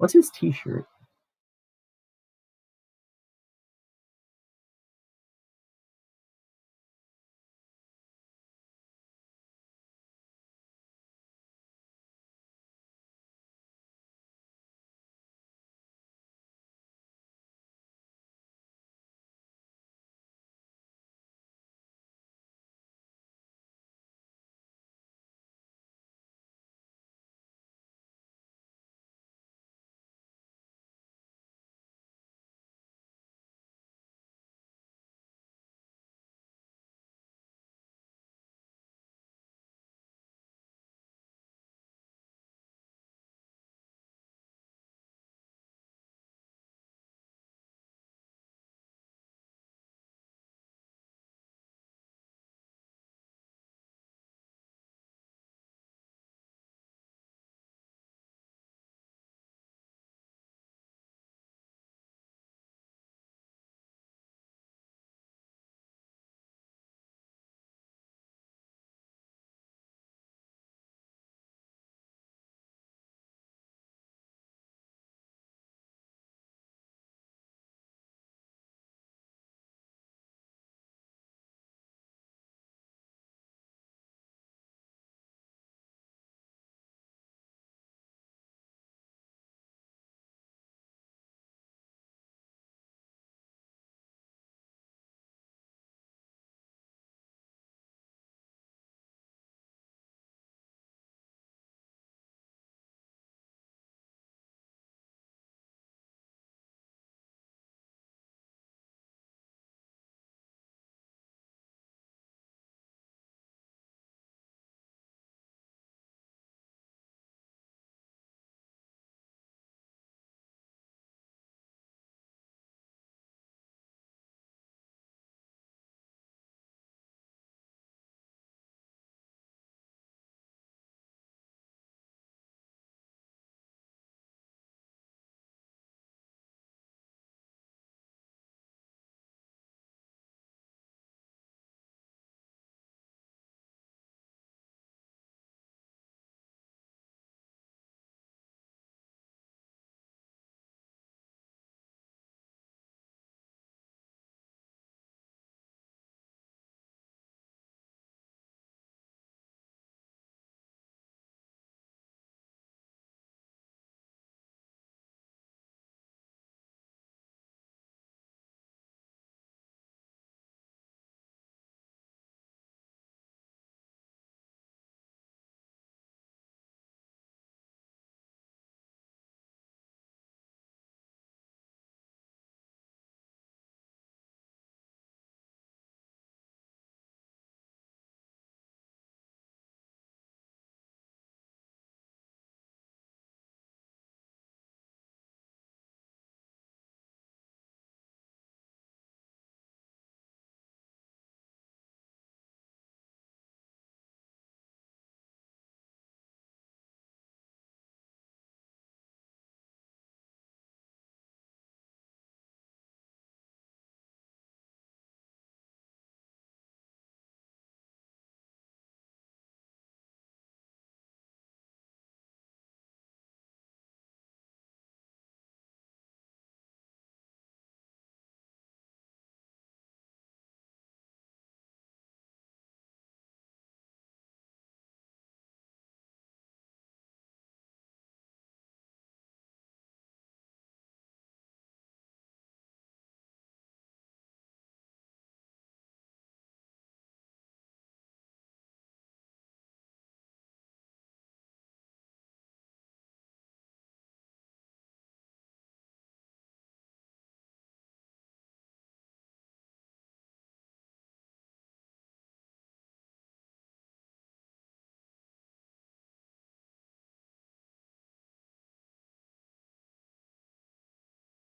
What's his t-shirt?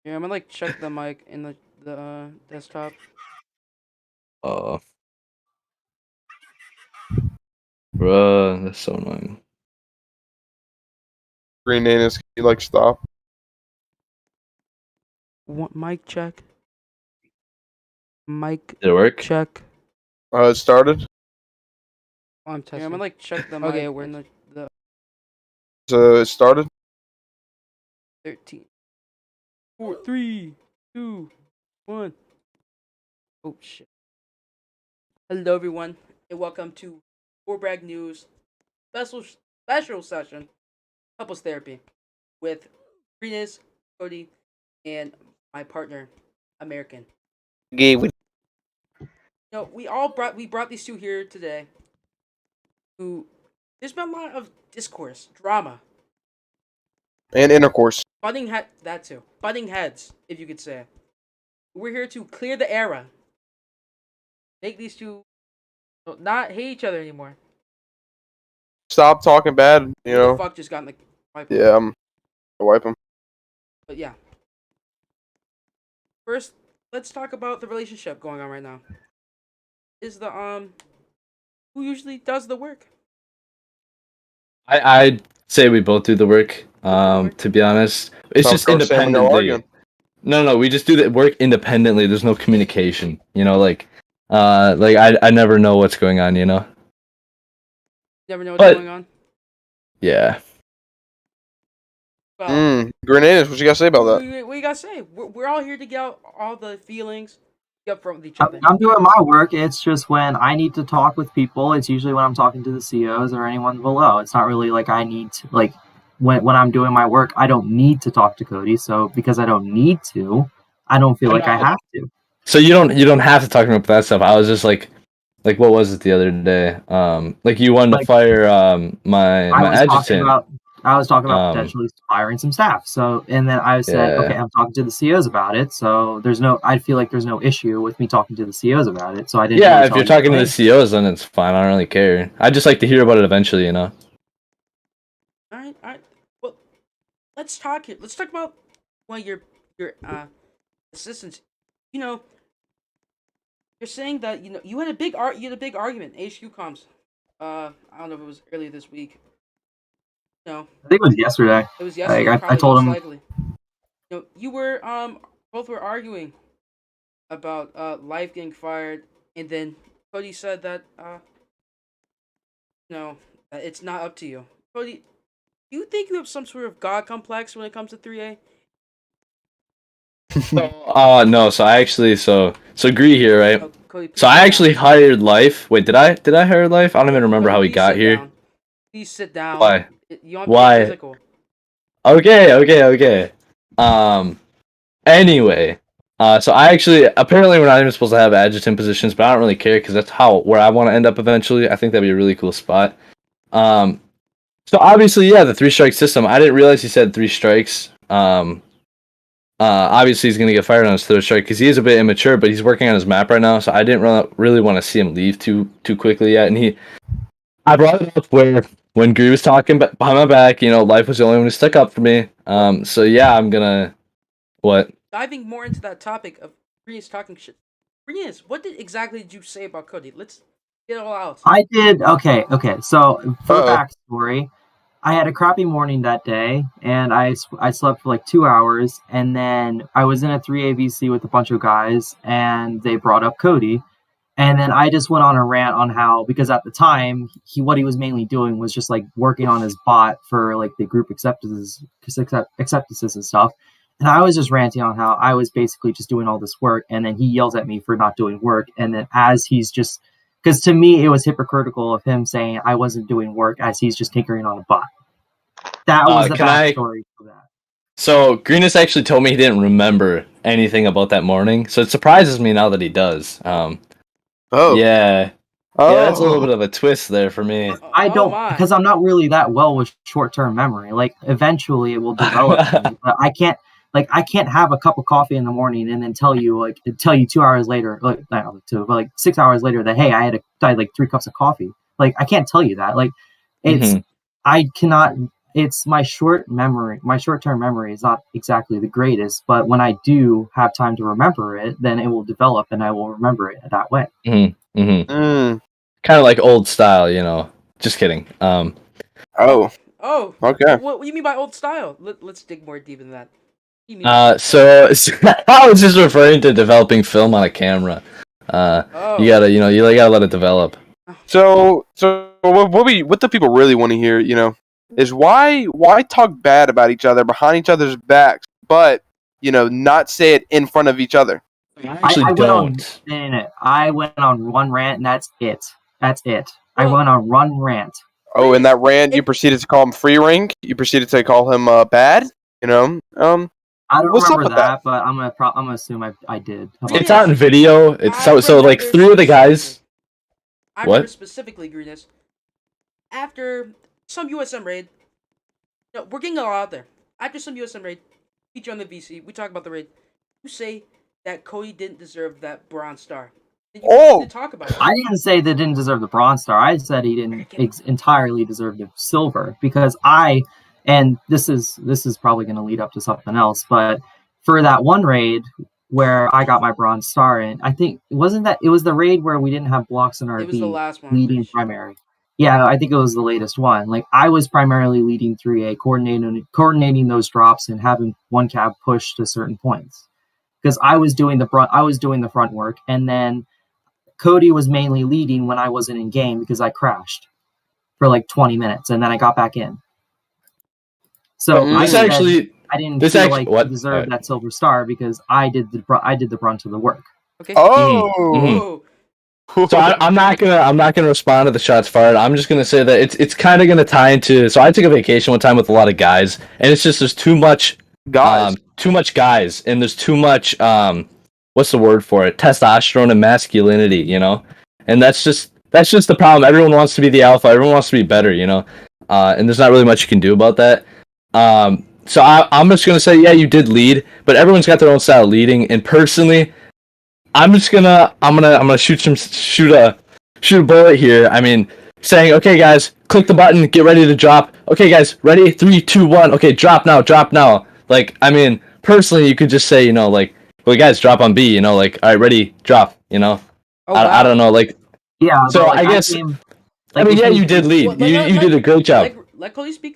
Yeah, I'm gonna like check the mic in the desktop. Uh, Bruh, that's so annoying. Green Anus, can you like stop? Mic check. Mic Did it work? check. It started. Oh, I'm testing. Yeah, I'm gonna like check the mic Okay, it in works. the So it started. 13. 4, 3, 2, 1. Oh shit. Hello everyone, and welcome to Brag News special session, couples therapy, with Renus, Cody, and my partner, American. We brought these two here today. Who There's been a lot of discourse, drama, And intercourse. butting heads, if you could say. We're here to clear the era, make these two not hate each other anymore. Stop talking bad, you The know. fuck just got in the wipe. Yeah, I'll wipe him. But yeah. First, let's talk about the relationship going on right now. Is the who usually does the work? I'd say we both do the work. To be honest, it's just independently. No, we just do the work independently. There's no communication. Like I never know what's going on. Never know what's going on. Yeah. Well, Grenades, what you gotta say about that? what you gotta say? We're all here to get out all the feelings, get from each other. I'm doing my work. It's just when I need to talk with people, it's usually when I'm talking to the COs or anyone below. It's not really like I need to, like, when I'm doing my work, I don't need to talk to Cody. So because I don't need to, I don't feel like I have to. So you don't have to talk about that stuff. I was just like what was it the other day? Like you wanted to fire my adjutant. I was talking about potentially firing some staff. So, and then I said, okay, I'm talking to the COs about it. So I feel like there's no issue with me talking to the COs about it. So I didn't. Yeah, if you're talking to the COs, then it's fine. I don't really care. I just like to hear about it eventually, All right. Well, let's talk here. Let's talk about one of your assistants. You're saying that you had a big argument. HQ comms. I don't know if it was earlier this week. No, I think it was yesterday. It was yesterday. I told him. Likely. You were both were arguing about Life getting fired, and then Cody said that no, that it's not up to you. Cody, do you think you have some sort of god complex when it comes to 3A? No. So I actually so agree here, right? Oh, Cody, so I actually hired Life. Wait, did I hire Life? I don't even remember how he got here. Down. Please sit down. Why? Why? Physical. Okay. Anyway, so I actually apparently we're not even supposed to have adjutant positions, but I don't really care because that's where I want to end up eventually. I think that'd be a really cool spot. So obviously, yeah, the 3-strike system. I didn't realize he said 3 strikes. Obviously he's gonna get fired on his 3rd strike because he is a bit immature, but he's working on his map right now. So I didn't really want to see him leave too quickly yet, and I brought it up when Gree was talking behind my back, Life was the only one who stuck up for me. So yeah, I'm gonna... What? Diving more into that topic of Renius talking shit. Renius, what exactly did you say about Cody? Let's get it all out. I did... Okay. So, for the backstory, I had a crappy morning that day, and I slept for like 2 hours, and then I was in a 3AVC with a bunch of guys, and they brought up Cody. And then I just went on a rant on how, because at the time, what he was mainly doing was just like working on his bot for like the group acceptances and stuff. And I was just ranting on how I was basically just doing all this work. And then he yells at me for not doing work. And then because to me, it was hypocritical of him saying I wasn't doing work as he's just tinkering on a bot. That was the backstory for that. So Greenus actually told me he didn't remember anything about that morning. So it surprises me now that he does. Yeah, that's a little bit of a twist there for me. I don't, because I'm not really that well with short-term memory. Like, eventually it will develop. But I can't have a cup of coffee in the morning and then tell you 2 hours later, like 6 hours later that, hey, I had 3 cups of coffee. Like, I can't tell you that. Like, I cannot. It's my short-term memory is not exactly the greatest, but when I do have time to remember it, then it will develop and I will remember it that way. Kind of like old style, Just kidding. Oh, okay. What do you mean by old style? Let's dig more deep into that. So I was just referring to developing film on a camera. You gotta let it develop. So what do people really want to hear? is why talk bad about each other behind each other's backs, but not say it in front of each other. I actually don't. I went on one rant, and that's it. That's it. Well, I went on one rant. Oh, in that rant, you proceeded to call him free rank. You proceeded to call him bad. I don't What's up remember with that, but I'm gonna assume I did. It's on video. It's so like 3 of the guys. I What? remember specifically, Greenus. After some USM raid, we're getting a lot out there. After some USM raid, we join the VC. We talk about the raid. You say that Cody didn't deserve that bronze star. You talk about it. I didn't say they didn't deserve the bronze star. I said he didn't entirely deserve the silver because and this is probably going to lead up to something else, but for that one raid where I got my bronze star in, I think it was the raid where we didn't have blocks in our It was the last one. leading primary. Yeah, I think it was the latest one. Like I was primarily leading 3A, coordinating those drops and having one cab push to certain points because I was doing the front work, and then Cody was mainly leading when I wasn't in game because I crashed for like 20 minutes and then I got back in. So I didn't feel like I deserved that silver star because I did the brunt of the work. Okay. Oh. Mm-hmm. So I'm not gonna respond to the shots fired. I'm just gonna say that it's kind of gonna tie into. So I took a vacation one time with a lot of guys, and it's just there's too much guys, and there's too much what's the word for it? Testosterone and masculinity, and that's just the problem. Everyone wants to be the alpha. Everyone wants to be better, and there's not really much you can do about that. So I'm just gonna say, yeah, you did lead, but everyone's got their own style of leading, and personally, I'm gonna shoot a bullet here. I mean, saying, okay, guys, click the button, get ready to drop. Okay, guys, ready? 3, 2, 1. Okay, drop now. Like, I mean, personally, you could just say, like, well, guys, drop on B. Like, all right, ready, drop. Oh, I don't know, like, yeah. So I guess, yeah, you did lead. You did a great job. Let Cody speak.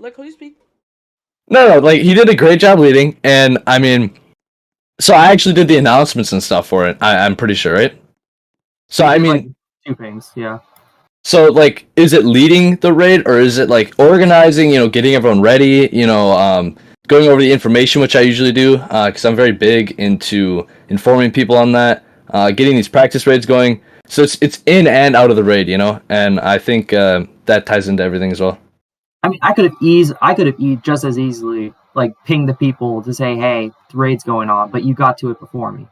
No, like he did a great job leading, and I mean. So I actually did the announcements and stuff for it. I'm pretty sure, right? So I mean, like 2 things, yeah. So like, is it leading the raid or is it like organizing? Getting everyone ready. Going over the information, which I usually do, because I'm very big into informing people on that. Getting these practice raids going. So it's in and out of the raid, and I think that ties into everything as well. I mean, I could have just as easily like pinged the people to say, "Hey, the raid's going on," but you got to it before me.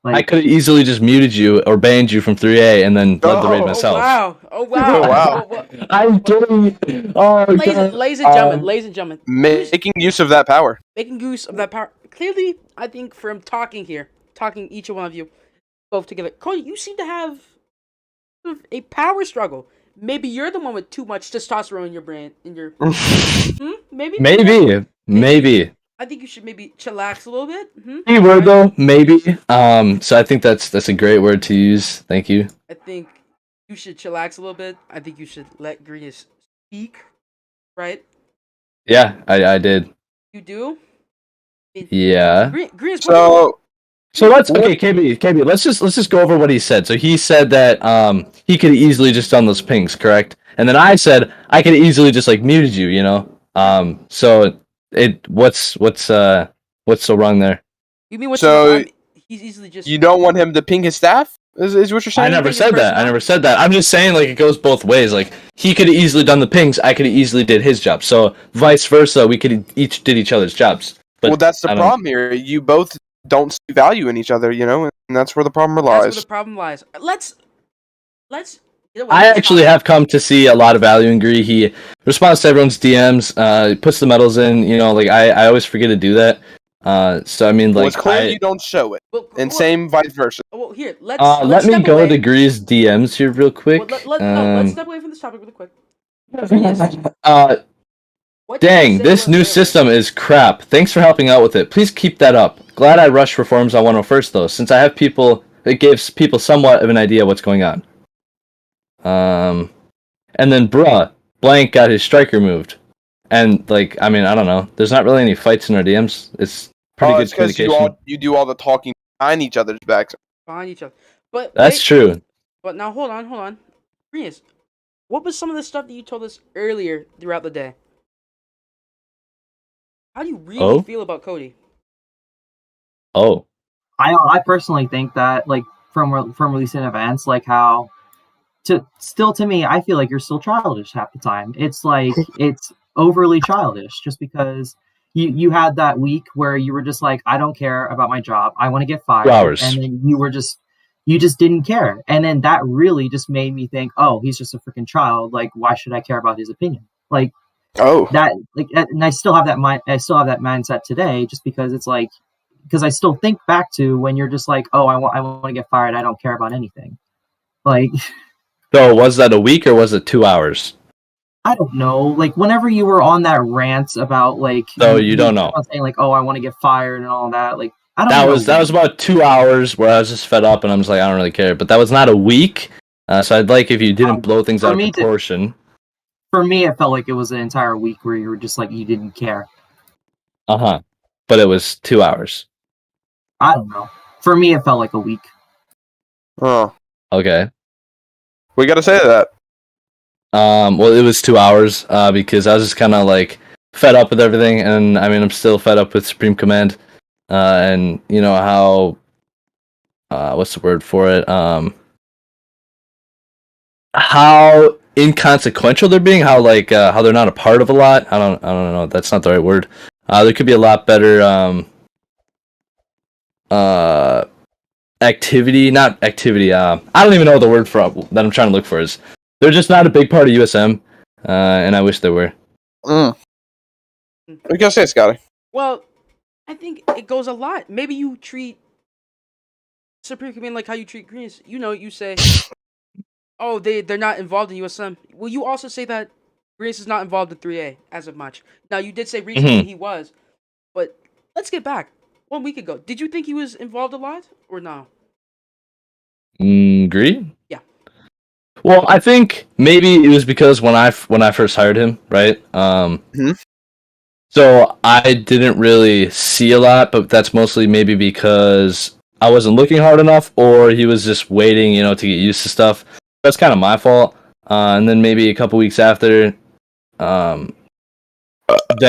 Like, I could have easily just muted you or banned you from 3A and then led the raid myself. Oh wow! I'm kidding. Oh, ladies and gentlemen, making use of that power. Clearly, I think from talking each one of you both together, Cody, you seem to have a power struggle. Maybe you're the one with too much testosterone in your brain. Maybe. I think you should maybe chillax a little bit. Keyword though, maybe. So I think that's a great word to use. Thank you. I think you should chillax a little bit. I think you should let Greenus speak. Right? Yeah, I did. You do? Yeah. Greenus. So let's KB. Let's just go over what he said. So he said that he could easily just done those pings, correct? And then I said I could easily just like muted you, So what's so wrong there? You mean he's easily just. You don't want him to ping his staff? Is what you're saying? I never said that. I'm just saying like it goes both ways. Like he could have easily done the pings. I could have easily did his job. So vice versa, we could each did each other's jobs. But well, that's the problem here. You both don't see value in each other, and that's where the problem lies. That's where the problem lies. Let's. I actually have come to see a lot of value in Gree. He responds to everyone's DMs, puts the medals in. Like I always forget to do that. So I mean, like, it's clear you don't show it, and same vice versa. Well, here, let me go to Gree's DMs here real quick. Let's step away from this topic really quick. Dang, this new system is crap. Thanks for helping out with it. Please keep that up. Glad I rushed reforms on 101st though, since I have people. It gives people somewhat of an idea what's going on. And then blank got his strike removed. And like, I mean, I don't know. There's not really any fights in our DMs. It's pretty good communication. You do all the talking behind each other's backs. Behind each other. But that's true. But now hold on. Reyes, what was some of the stuff that you told us earlier throughout the day? How do you really Oh? feel about Cody? Oh. I personally think that like from releasing events, like how to me, I feel like you're still childish half the time. It's like it's overly childish just because you had that week where you were just like, I don't care about my job. I want to get 2 fired. hours. And then you just didn't care. And then that really just made me think, oh, he's just a freaking child. Like, why should I care about his opinion? Like that, like, and I still have that mind. I still have that mindset today, just because it's like, because I still think back to when you're just like, oh, I want to get fired. I don't care about anything. Like, So was that a week or was it 2 hours? I don't know. Like, whenever you were on that rant about like, So you don't know. saying like, oh, I want to get fired and all that. Like, I don't That know. was about 2 hours where I was just fed up and I'm just like, I don't really care. But that was not a week. So I'd like if you didn't blow things out of proportion. For me, it felt like it was an entire week where you were just like, you didn't care. Uh-huh. But it was 2 hours. I don't know. For me, it felt like a week. Oh. Okay. We gotta say that. Well, it was 2 hours because I was just kind of like fed up with everything, and I mean, I'm still fed up with Supreme Command, and you know how, what's the word for it? How inconsequential they're being, how they're not a part of a lot. I don't know. That's not the right word. There could be a lot better activity, not activity. I don't even know the word for that I'm trying to look for is. They're just not a big part of USM, and I wish they were. What you gotta say, Scotty? Well, I think it goes a lot. Maybe you treat Supreme Command like how you treat Greens. You know, you say, oh, they're not involved in USM. Will you also say that Greens is not involved in 3A as of much? Now, you did say recently he was, but let's get back. 1 week ago, did you think he was involved a lot or no? Agree? Yeah. Well, I think maybe it was because when I first hired him, right? So I didn't really see a lot, but that's mostly maybe because I wasn't looking hard enough, or he was just waiting, to get used to stuff. That's kind of my fault. And then maybe a couple weeks after, then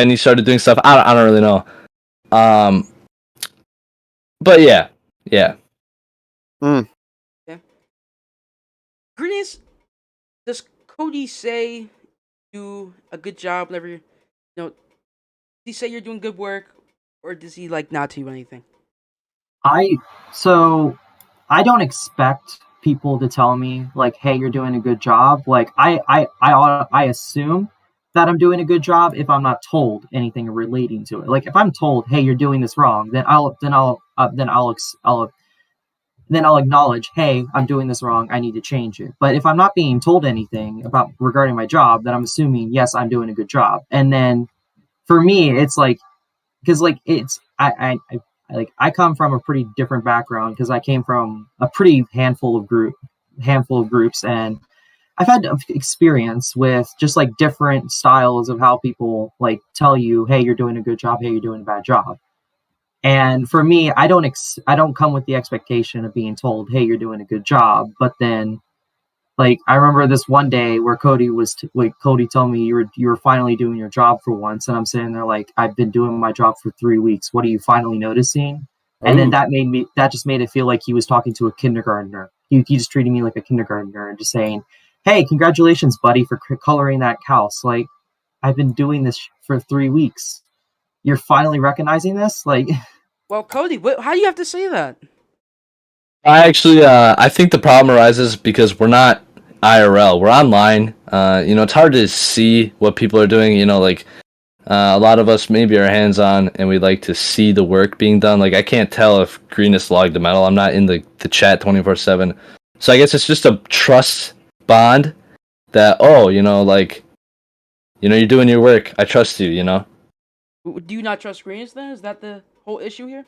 he started doing stuff. I don't really know. But yeah. Yeah. Greenies, does Cody say do a good job whenever does he say you're doing good work, or does he like not tell you anything? I don't expect people to tell me like, hey, you're doing a good job. Like I assume that I'm doing a good job if I'm not told anything relating to it. Like if I'm told, hey, you're doing this wrong, then I'll acknowledge, hey, I'm doing this wrong. I need to change it. But if I'm not being told anything about regarding my job, then I'm assuming, yes, I'm doing a good job. And then for me, it's like, because like it's I come from a pretty different background because I came from a pretty handful of groups, and I've had experience with just like different styles of how people like tell you, hey, you're doing a good job, hey, you're doing a bad job. And for me, I don't come with the expectation of being told, hey, you're doing a good job. But then, like, I remember this one day where Cody told me you were finally doing your job for once, and I'm sitting there like, I've been doing my job for 3 weeks. What are you finally noticing? And then that just made it feel like he was talking to a kindergartner. He just treated me like a kindergartner and just saying, hey, congratulations, buddy, for coloring that house. Like, I've been doing this for 3 weeks. You're finally recognizing this? Like, well, Cody, how do you have to say that? I think the problem arises because we're not IRL. We're online. It's hard to see what people are doing. A lot of us maybe are hands-on and we like to see the work being done. Like I can't tell if Greenest logged the medal. I'm not in the chat 24/7. So I guess it's just a trust bond that, you're doing your work. I trust you, Do you not trust Greenest then? Is that the whole issue here?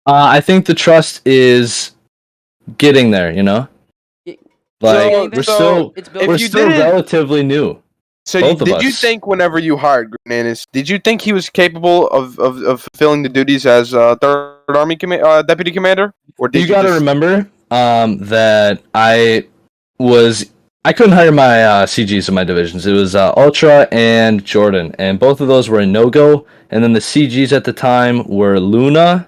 I think the trust is getting there, Like we're still relatively new. So did you think whenever you hired Greenest, did you think he was capable of fulfilling the duties as Third Army deputy commander? Or did you got to remember that I I couldn't hire my CGs in my divisions. It was Ultra and Jordan, and both of those were a no-go. And then the CGs at the time were Luna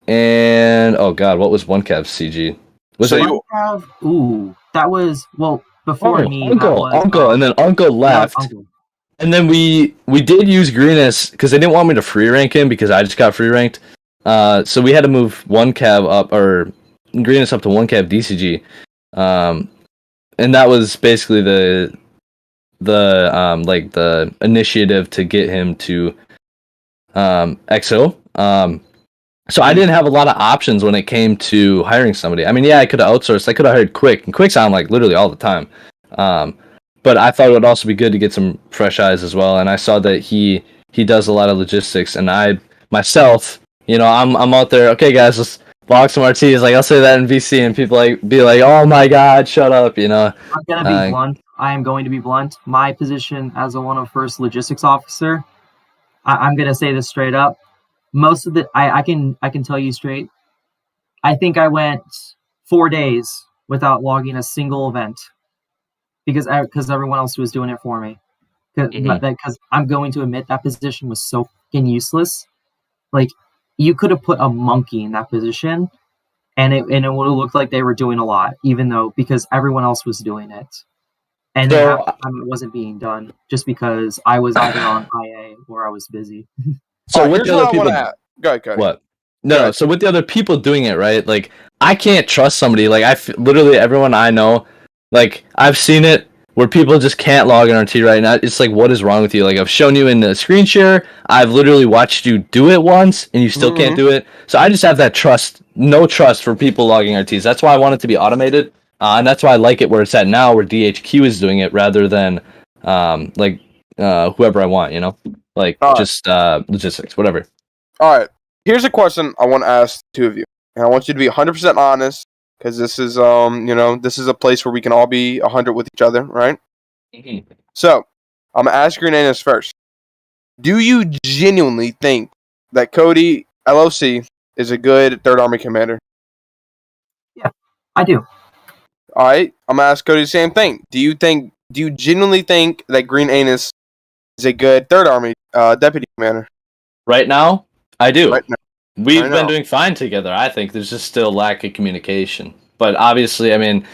and oh god, what was one Cav's CG? Was So it that was before me. Uncle, that was, and then Uncle left. Uncle. And then we did use Greenus because they didn't want me to free rank him because I just got free ranked. So we had to move one Cav up or Greenus up to one Cav DCG. And that was basically the initiative to get him to XO. So I didn't have a lot of options when it came to hiring somebody. I mean, yeah, I could have outsourced. I could have hired Quick, and Quick's on like literally all the time. But I thought it would also be good to get some fresh eyes as well. And I saw that he does a lot of logistics, and I myself, I'm out there. Okay, guys, let's log some RTs. Like I'll say that in VC, and people be like, "Oh my God, shut up!" I'm gonna be blunt. I am going to be blunt. My position as a 101st logistics officer, I'm gonna say this straight up. Most of I can tell you straight. I think I went 4 days without logging a single event because everyone else was doing it for me. Because I'm going to admit that position was so fucking useless. Like you could have put a monkey in that position, and it would have looked like they were doing a lot, even though because everyone else was doing it, and it wasn't being done just because I was either on IA or I was busy. So with the other people, go ahead. What? No. So with the other people doing it, right? Like I can't trust somebody. Like literally everyone I know, like I've seen it where people just can't log an RT right now. It's like, what is wrong with you? Like I've shown you in the screen share. I've literally watched you do it once, and you still can't do it. So I just have that no trust for people logging RTs. That's why I want it to be automated, and that's why I like it where it's at now, where DHQ is doing it rather than whoever I want. Logistics, whatever. All right. Here's a question I want to ask the two of you, and I want you to be 100% honest, because this is this is a place where we can all be 100 with each other, right? Mm-hmm. So I'm gonna ask Grenanis first. Do you genuinely think that Cody LOC is a good Third Army commander? Yeah, I do. All right. I'm gonna ask Cody the same thing. Do you genuinely think that Green Anus is a good Third Army deputy commander? Right now, I do. Right now. We've been doing fine together. I think there's just still lack of communication. But obviously, I mean,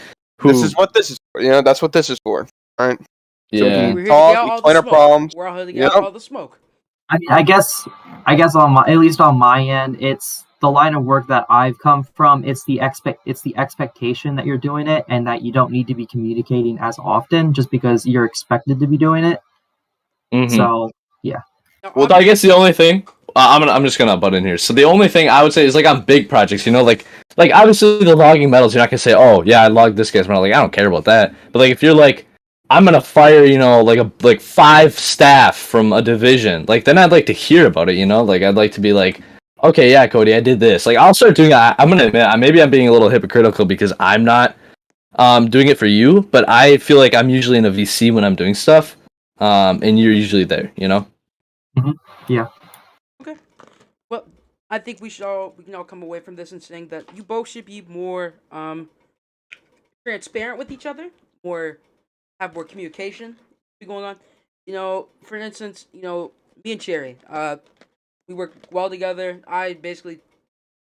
this is what this is for. That's what this is for. All right. So yeah. we can talk, explain our problems. We're all here to get all the smoke. I mean, I guess at least on my end, it's the line of work that I've come from. It's the expectation that you're doing it, and that you don't need to be communicating as often, just because you're expected to be doing it. Mm-hmm. So yeah. Well, I guess the only thing I'm just gonna butt in here. So the only thing I would say is like on big projects, like obviously the logging medals, you're not gonna say, oh yeah, I logged this guy's medal. Like I don't care about that. But like if you're like, I'm gonna fire, like 5 staff from a division, like then I'd like to hear about it. Like I'd like to be like, okay, yeah, Cody, I did this. Like I'll start doing. I'm gonna admit, maybe I'm being a little hypocritical because I'm not doing it for you, but I feel like I'm usually in a VC when I'm doing stuff, and you're usually there. Mm-hmm. Yeah. Okay. Well, I think we can all come away from this and saying that you both should be more transparent with each other, have more communication going on. For instance, me and Cherry, we work well together. I basically,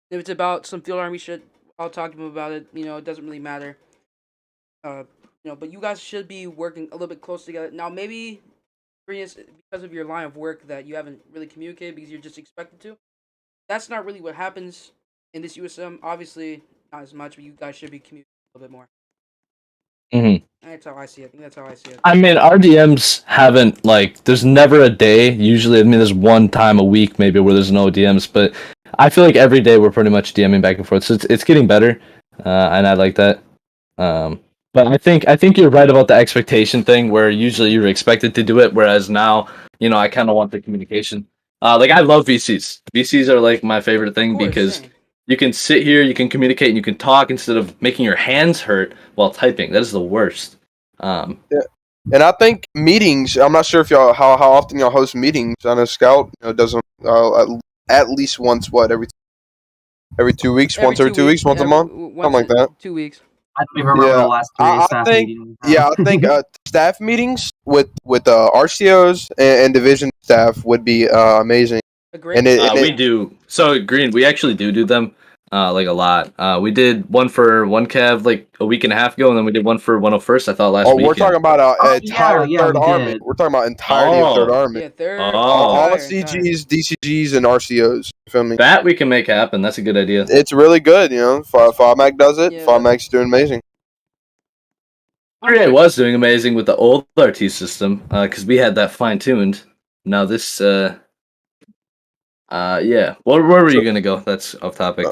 if it's about some field army shit, I'll talk to him about it. It doesn't really matter. But you guys should be working a little bit close together. Now, maybe because of your line of work that you haven't really communicated because you're just expected to. That's not really what happens in this USM. Obviously, not as much, but you guys should be communicating a little bit more. Mm-hmm. That's how I see it. I think that's how I see it. I mean, RDMs haven't, there's never a day. Usually, there's one time a week maybe where there's no DMs, but I feel like every day we're pretty much DMing back and forth. So it's getting better, and I like that. But I think you're right about the expectation thing, where usually you're expected to do it, whereas now, I kind of want the communication. I love VCs. VCs are like my favorite thing because you can sit here, you can communicate, and you can talk instead of making your hands hurt while typing. That is the worst. Yeah. And I think meetings. I'm not sure if y'all how often y'all host meetings. I know Scout does them at least once. Every 2 weeks? Once every 2 weeks? Once a month? Something like that. 2 weeks. I don't even remember the last 3A I staff think meeting. I think staff meetings with RCOs and division staff would be amazing. Agree. And We do. So Green, we actually do them like a lot. We did one for one Cav like a week and a half ago, and then we did one for 101st. I thought last weekend. we're talking about entire Third we Army. did. We're talking about entirety of Third Army. Yeah, third. All entire. CGs, DCGs, and RCOs. You feel me? That we can make happen. That's a good idea. It's really good, you know. FOMAC does it. Yeah. FOMAC's doing amazing. 3A was doing amazing with the old RT system because we had that fine tuned. Now this, yeah. Where were you gonna go? That's off topic.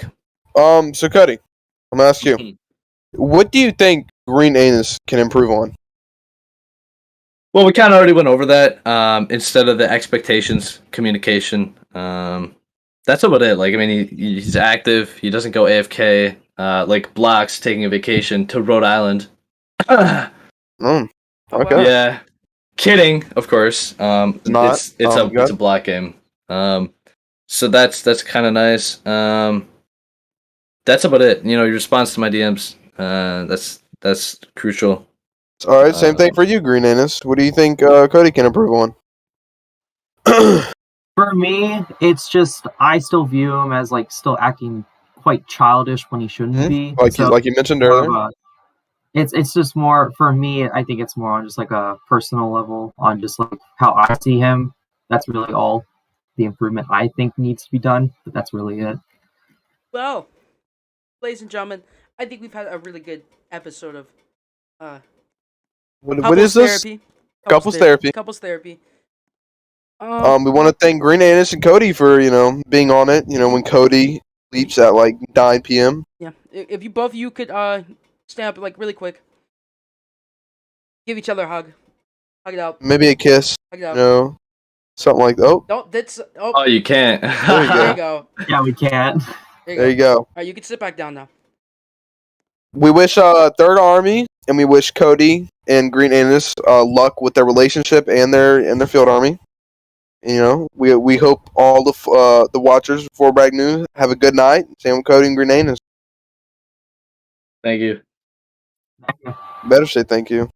So Cody, I'm gonna ask you, what do you think Green Anus can improve on? Well, we kind of already went over that. Instead of the expectations, communication. That's about it. Like, I mean, he's active. He doesn't go AFK. Like Blocks taking a vacation to Rhode Island. Okay. Yeah, kidding, of course. Not. It's a Block game. So that's kind of nice. That's about it. You know, your response to my DMs. That's crucial. All right. Same thing for you, Green Anus. What do you think Cody can improve on? For me, it's just I still view him as like still acting quite childish when he shouldn't be. Like you mentioned earlier. It's just more for me. I think it's more on just like a personal level, on just like how I see him. That's really all the improvement I think needs to be done. But that's really it. Well, ladies and gentlemen, I think we've had a really good episode of What is this? Therapy. Couples therapy. Couples therapy. We want to thank Green Anus and Cody for being on it. When Cody leaps at like 9 p.m. Yeah, if you both of you could stand up like really quick, give each other a hug it out, Maybe a kiss. hug it out. Something like that. Oh, Don't that's Oh, you can't. there you go. Yeah, we can't. there you go. All right, you can sit back down now. We wish Third Army and we wish Cody and Green Anus luck with their relationship and their field army. We hope all the watchers for Bragg News have a good night. Same with Cody and Green Anus. Thank you. Better say thank you.